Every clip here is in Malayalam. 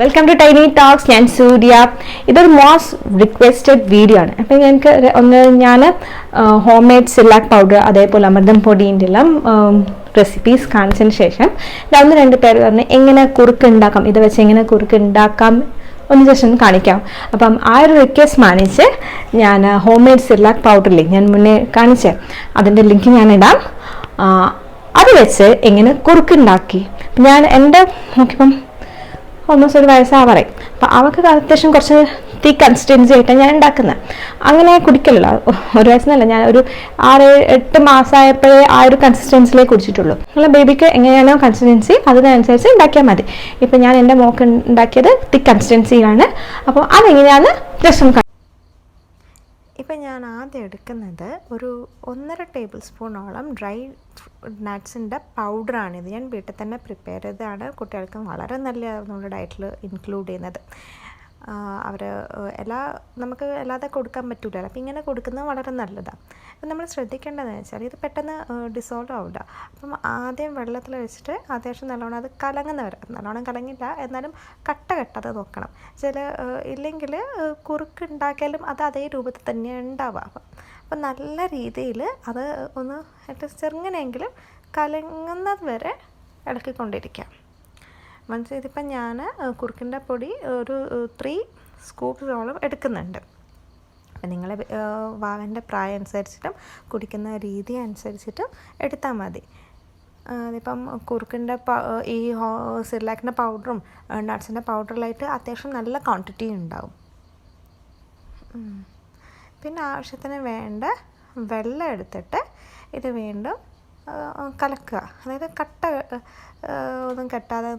Welcome to tiny talks. ഞാൻ സൂര്യ. ഇതൊരു മോസ്റ്റ് റിക്വസ്റ്റഡ് വീഡിയോ ആണ്. അപ്പം ഞാൻ ഹോം മെയ്ഡ് സിലാക് പൗഡർ അതേപോലെ അമൃതം പൊടിൻ്റെ എല്ലാം റെസിപ്പീസ് കാണിച്ചതിന് ശേഷം ഒന്ന് രണ്ട് പേര് പറഞ്ഞ് എങ്ങനെ കുറുക്ക് ഉണ്ടാക്കാം, ഇത് വെച്ച് എങ്ങനെ കുറുക്ക് ഉണ്ടാക്കാം ഒന്ന് ജസ്റ്റ് ഒന്ന് കാണിക്കാം. അപ്പം ആ ഒരു റിക്വസ്റ്റ് മാനിച്ച് ഞാൻ ഹോം മെയ്ഡ് സിലാക് പൗഡറിലേക്ക് ഞാൻ മുന്നേ കാണിച്ചേ അതിൻ്റെ ലിങ്ക് ഞാൻ ഇടാം. അത് വെച്ച് എങ്ങനെ കുറുക്കുണ്ടാക്കി ഞാൻ എൻ്റെ നോക്കിയപ്പം ഓൾമോസ്റ്റ് ഒരു വയസ്സാവാറേ. അപ്പം അവൾക്ക് അത്യാവശ്യം കുറച്ച് തീ കൺസിസ്റ്റൻസി ആയിട്ടാണ് ഞാൻ ഉണ്ടാക്കുന്നത്. അങ്ങനെ കുടിക്കലല്ലോ, ഒരു വയസ്സെന്നല്ല, ഞാൻ ഒരു 6-8 മാസമായപ്പോഴേ ആ ഒരു കൺസിസ്റ്റൻസിലേ കുടിച്ചിട്ടുള്ളൂ. നിങ്ങളെ ബേബിക്ക് എങ്ങനെയാണോ കൺസിസ്റ്റൻസി അതിനനുസരിച്ച് ഉണ്ടാക്കിയാൽ മതി. ഇപ്പം ഞാൻ എൻ്റെ മോക്ക് ഉണ്ടാക്കിയത് തീ കൺസിസ്റ്റൻസിയിലാണ്. അപ്പോൾ അതെങ്ങനെയാണ് ജസ്റ്റ് ഒന്ന്. ഇപ്പം ഞാൻ ആദ്യം എടുക്കുന്നത് ഒരു 1.5 ടേബിൾ സ്പൂണോളം ഡ്രൈ നട്ട്സിൻ്റെ പൗഡറാണിത്. ഞാൻ വീട്ടിൽ തന്നെ പ്രിപ്പയർ ചെയ്തതാണ്. കുട്ടികൾക്ക് വളരെ നല്ല നമ്മുടെ ഡയറ്റിൽ ഇൻക്ലൂഡ് ചെയ്യുന്നത്. നമുക്ക് അല്ലാതെ കൊടുക്കാൻ പറ്റില്ലല്ലോ, അപ്പം ഇങ്ങനെ കൊടുക്കുന്നത് വളരെ നല്ലതാണ്. അപ്പം നമ്മൾ ശ്രദ്ധിക്കേണ്ടതെന്ന് വെച്ചാൽ ഇത് പെട്ടെന്ന് ഡിസോൾവ് ആവില്ല. അപ്പം ആദ്യം വെള്ളത്തിൽ വെച്ചിട്ട് അത്യാവശ്യം നല്ലോണം അത് കലങ്ങുന്നവരെ, നല്ലോണം കലങ്ങില്ല എന്നാലും കട്ട നോക്കണം. ഇല്ലെങ്കിൽ കുറുക്ക് ഉണ്ടാക്കിയാലും അത് അതേ രൂപത്തിൽ തന്നെ ഉണ്ടാവുക. അപ്പം നല്ല രീതിയിൽ അത് ഒന്ന് ചെറുങ്ങനെയെങ്കിലും കലങ്ങുന്നത് വരെ ഇളക്കിക്കൊണ്ടിരിക്കാം. മനസ്സിൽ ഇതിപ്പം ഞാൻ കുറുക്കിൻ്റെ പൊടി ഒരു 3 സ്കൂപ്സോളം എടുക്കുന്നുണ്ട്. അപ്പം നിങ്ങൾ വാവൻ്റെ പ്രായം അനുസരിച്ചിട്ടും കുടിക്കുന്ന രീതി അനുസരിച്ചിട്ടും എടുത്താൽ മതി. അതിപ്പം കുറുക്കിൻ്റെ ഈ സിർലാക്കിൻ്റെ പൗഡറും നട്ട്സിൻ്റെ പൗഡറിലായിട്ട് അത്യാവശ്യം നല്ല ക്വാണ്ടിറ്റി ഉണ്ടാവും. പിന്നെ ആവശ്യത്തിന് വേണ്ട വെള്ളം എടുത്തിട്ട് ഇത് വീണ്ടും കലക്കുക. അതായത് ഒന്നും കെട്ടാതെ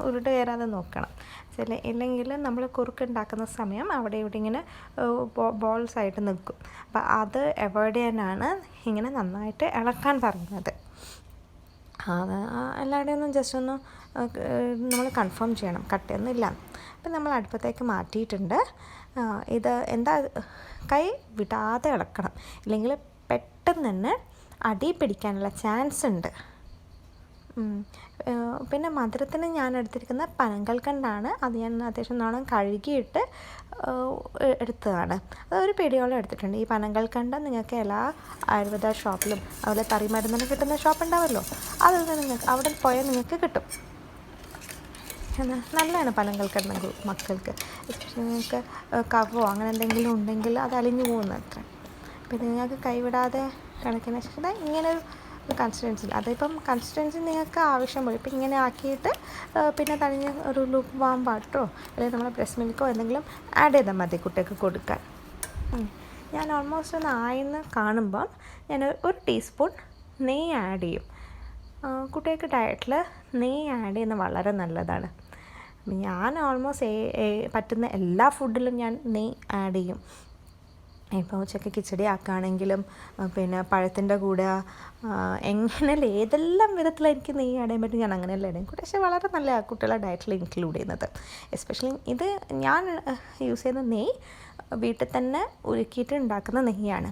ഉരുട്ട് കയറാതെ നോക്കണം. ഇല്ലെങ്കിൽ നമ്മൾ കുറുക്ക് ഉണ്ടാക്കുന്ന സമയം അവിടെ ഇവിടെ ഇങ്ങനെ ബോൾസ് ആയിട്ട് നിൽക്കും. അപ്പം അത് അവോയ്ഡ് ചെയ്യാനാണ് ഇങ്ങനെ നന്നായിട്ട് ഇളക്കാൻ പറയുന്നത്. അത് എല്ലാവരുടെയും ഒന്നും ജസ്റ്റ് ഒന്ന് നമ്മൾ കൺഫേം ചെയ്യണം, കട്ടയൊന്നുമില്ല. അപ്പം നമ്മൾ അടുപ്പത്തേക്ക് മാറ്റിയിട്ടുണ്ട്. ഇത് കൈ വിടാതെ ഇളക്കണം, ഇല്ലെങ്കിൽ പെട്ടെന്ന് തന്നെ അടി പിടിക്കാനുള്ള ചാൻസ് ഉണ്ട്. പിന്നെ മധുരത്തിന് ഞാൻ എടുത്തിരിക്കുന്ന പനങ്കൽക്കണ്ടാണ്. അത് ഞാൻ അത്യാവശ്യം നല്ലോണം കഴുകിയിട്ട് എടുത്തതാണ്. അതൊരു പിടിയോളം എടുത്തിട്ടുണ്ട്. ഈ പനങ്കൽക്കണ്ട നിങ്ങൾക്ക് എല്ലാ ആയുർവേദ ഷോപ്പിലും അതുപോലെ തറിമരുന്നിന് കിട്ടുന്ന ഷോപ്പ് ഉണ്ടാവുമല്ലോ, അതൊക്കെ നിങ്ങൾക്ക് അവിടെ പോയാൽ നിങ്ങൾക്ക് കിട്ടും. നല്ലതാണ് പനങ്കൽക്കണ്ട മക്കൾക്ക്. എസ്പെഷ്യലി നിങ്ങൾക്ക് കഫോ അങ്ങനെ എന്തെങ്കിലും ഉണ്ടെങ്കിൽ അത് അലിഞ്ഞു പോകുന്നത് അത്ര. പിന്നെ നിങ്ങൾക്ക് കൈവിടാതെ ഇളക്കിയതിന് ശേഷം ഇങ്ങനെ ഒരു കൺസിസ്റ്റൻസി, അതിപ്പം കൺസിസ്റ്റൻസി നിങ്ങൾക്ക് ആവശ്യം പോലെ ഇപ്പം ഇങ്ങനെ ആക്കിയിട്ട് പിന്നെ തണിഞ്ഞ് ഒരു ലൂപ്പ് വാം വാട്ടറോ അല്ലെങ്കിൽ നമ്മളെ ബ്രസ്റ്റ് മിൽക്കോ എന്തെങ്കിലും ആഡ് ചെയ്താൽ മതി കുട്ടികൾക്ക് കൊടുക്കാൻ. ഞാൻ ഓൾമോസ്റ്റ് ഒന്ന് ആയെന്ന് കാണുമ്പം ഞാൻ 1 ടീസ്പൂൺ നെയ്യ് ആഡ് ചെയ്യും. കുട്ടികൾക്ക് ഡയറ്റിൽ നെയ്യ് ആഡ് ചെയ്യുന്നത് വളരെ നല്ലതാണ്. ഞാൻ ഓൾമോസ്റ്റ് പറ്റുന്ന എല്ലാ ഫുഡിലും ഞാൻ നെയ്യ് ആഡ് ചെയ്യും. ഇപ്പോൾ ഉച്ചയ്ക്ക് കിച്ചടി ആക്കുകയാണെങ്കിലും പിന്നെ പഴത്തിൻ്റെ കൂടെ എങ്ങനെയല്ല ഏതെല്ലാം വിധത്തിൽ എനിക്ക് നെയ്യ് ആഡ് ചെയ്യാൻ പറ്റും ഞാൻ അങ്ങനെയല്ല ഇടയും. പക്ഷേ വളരെ നല്ല കുട്ടികളെ ഡയറ്റിൽ ഇൻക്ലൂഡ് ചെയ്യുന്നത്. എസ്പെഷ്യലി ഇത് ഞാൻ യൂസ് ചെയ്യുന്ന നെയ്യ് വീട്ടിൽ തന്നെ ഉരുക്കിയിട്ട് ഉണ്ടാക്കുന്ന നെയ്യാണ്.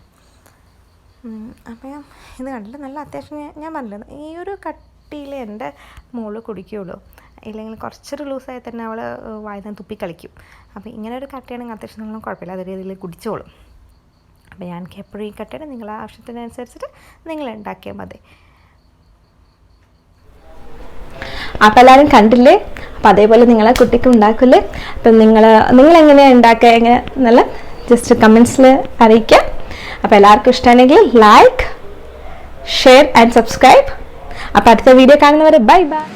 അപ്പം ഇത് കണ്ടില്ല നല്ല അത്യാവശ്യം ഞാൻ പറഞ്ഞത് ഈ ഒരു കട്ടിയിൽ എൻ്റെ മോള് കുടിക്കുകയുള്ളൂ. ഇല്ലെങ്കിൽ കുറച്ചൊരു ലൂസായി തന്നെ അവൾ വായന തുപ്പി കളിക്കും. അപ്പോൾ ഇങ്ങനെ ഒരു കട്ടിയാണെങ്കിൽ അത്യാവശ്യം നല്ല കുഴപ്പമില്ല, അതേ രീതിയിൽ കുടിച്ചോളും. അപ്പോൾ ഞാൻ എപ്പോഴും ഈ കട്ടയുടെ നിങ്ങളെ ആവശ്യത്തിനനുസരിച്ചിട്ട് നിങ്ങൾ ഉണ്ടാക്കിയാൽ മതി. അപ്പം എല്ലാവരും കണ്ടില്ലേ? അപ്പം അതേപോലെ നിങ്ങളെ കുട്ടിക്ക് ഉണ്ടാക്കില്ലേ? അപ്പം നിങ്ങളെങ്ങനെയാണ് ഉണ്ടാക്കുക എങ്ങനെ നല്ല ജസ്റ്റ് കമൻസിൽ അറിയിക്കാം. അപ്പോൾ എല്ലാവർക്കും ഇഷ്ടമാണെങ്കിൽ ലൈക്ക്, ഷെയർ ആൻഡ് സബ്സ്ക്രൈബ്. അപ്പോൾ അടുത്ത വീഡിയോ കാണുന്നവരെ ബൈ ബൈ.